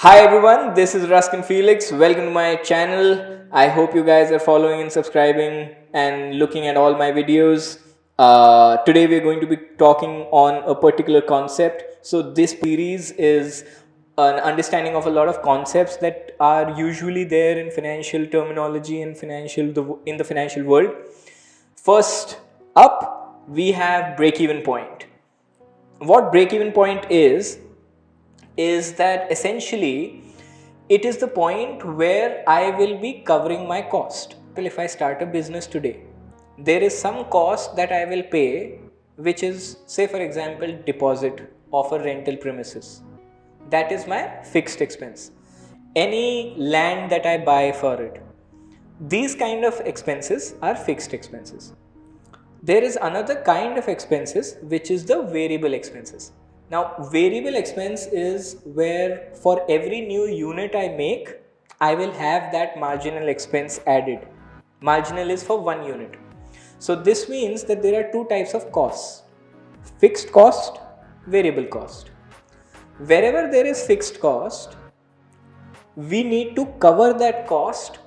Hi everyone, this is Ruskin Felix. Welcome to my channel. I hope you guys are following and subscribing and looking at all my videos. Today we're going to be talking on a particular concept. So this series is an understanding of a lot of concepts that are usually there in financial terminology and in the financial world. First up, we have break-even point. What break-even point is that essentially it is the point where I will be covering my cost. If I start a business today, there is some cost that I will pay, which is, say for example, deposit of a rental premises. That is my fixed expense. Any land that I buy for it. These kind of expenses are fixed expenses. There is another kind of expenses which is the variable expenses. Now variable expense is where for every new unit I make, I will have that marginal expense added. Marginal is for 1 unit. So this means that there are two types of costs: fixed cost, variable cost. Wherever there is fixed cost, we need to cover that cost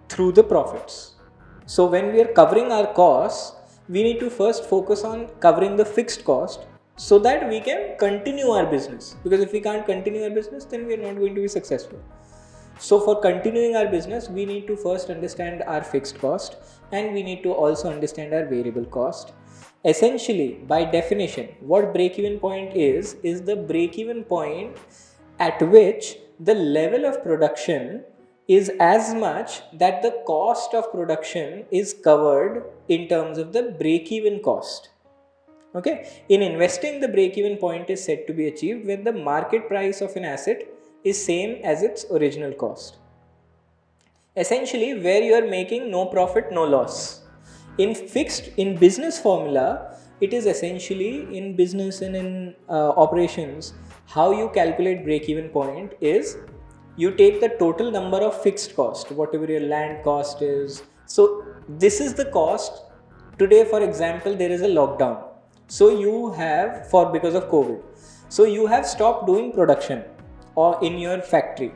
through the profits. So when we are covering our costs, we need to first focus on covering the fixed cost so that we can continue our business. Because if we can't continue our business, then we are not going to be successful. So for continuing our business, we need to first understand our fixed cost and we need to also understand our variable cost. Essentially, by definition, what break-even point is the break-even point at which the level of production is as much that the cost of production is covered in terms of the break-even cost. Okay, in investing, the break-even point is said to be achieved when the market price of an asset is same as its original cost. Essentially, where you are making no profit, no loss. In business formula, it is essentially in business and in operations, how you calculate break-even point is you take the total number of fixed cost, whatever your land cost is. So this is the cost. Today, for example, there is a lockdown. So you have, because of COVID, so you have stopped doing production or in your factory,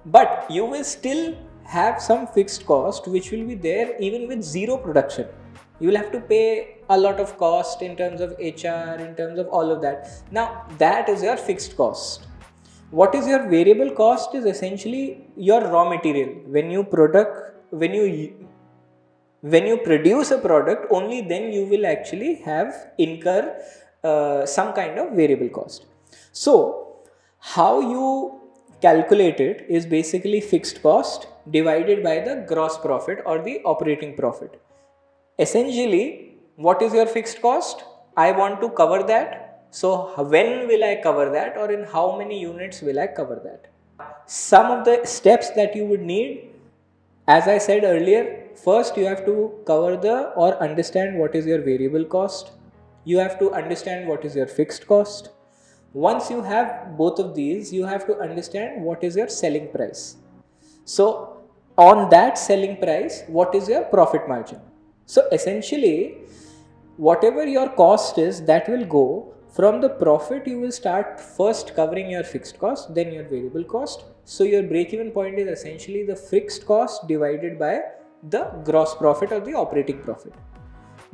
but you will still have some fixed cost which will be there even with zero production. You will have to pay a lot of cost in terms of HR, in terms of all of that. Now that is your fixed cost. What is your variable cost is essentially your raw material. When you produce a product, only then you will actually incur some kind of variable cost. So how you calculate it is basically fixed cost divided by the gross profit or the operating profit. Essentially, what is your fixed cost? I want to cover that. So when will I cover that, or in how many units will I cover that? Some of the steps that you would need, as I said earlier, first you have to understand what is your variable cost. You have to understand what is your fixed cost. Once you have both of these, you have to understand what is your selling price. So on that selling price, what is your profit margin? So essentially, whatever your cost is, that will go from the profit. You will start first covering your fixed cost, then your variable cost. So your break-even point is essentially the fixed cost divided by the gross profit or the operating profit.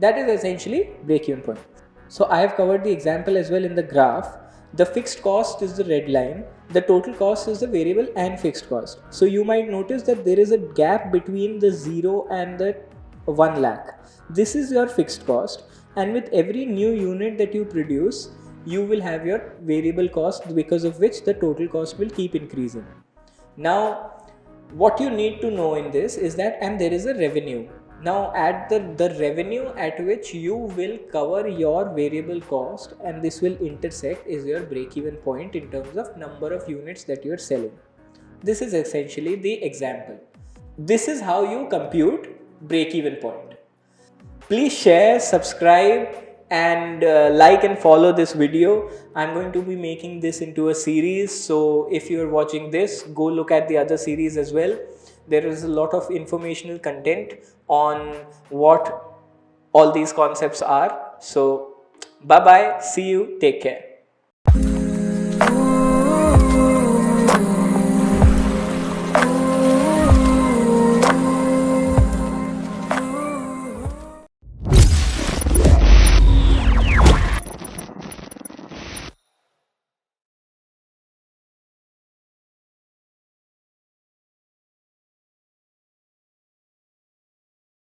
That is essentially break-even point. So I have covered the example as well in the graph. The fixed cost is the red line. The total cost is the variable and fixed cost. So you might notice that there is a gap between the 0 and the 1 lakh. This is your fixed cost, and with every new unit that you produce, you will have your variable cost, because of which the total cost will keep increasing. Now what you need to know in this is that, and there is a revenue. Now at the revenue at which you will cover your variable cost, and this will intersect, is your break-even point in terms of number of units that you are selling. This is essentially the example. This is how you compute break-even point. Please share, subscribe, and like and follow this video. I'm going to be making this into a series, so if you are watching this, go look at the other series as well. There is a lot of informational content on what all these concepts are. So bye bye, see you, take care.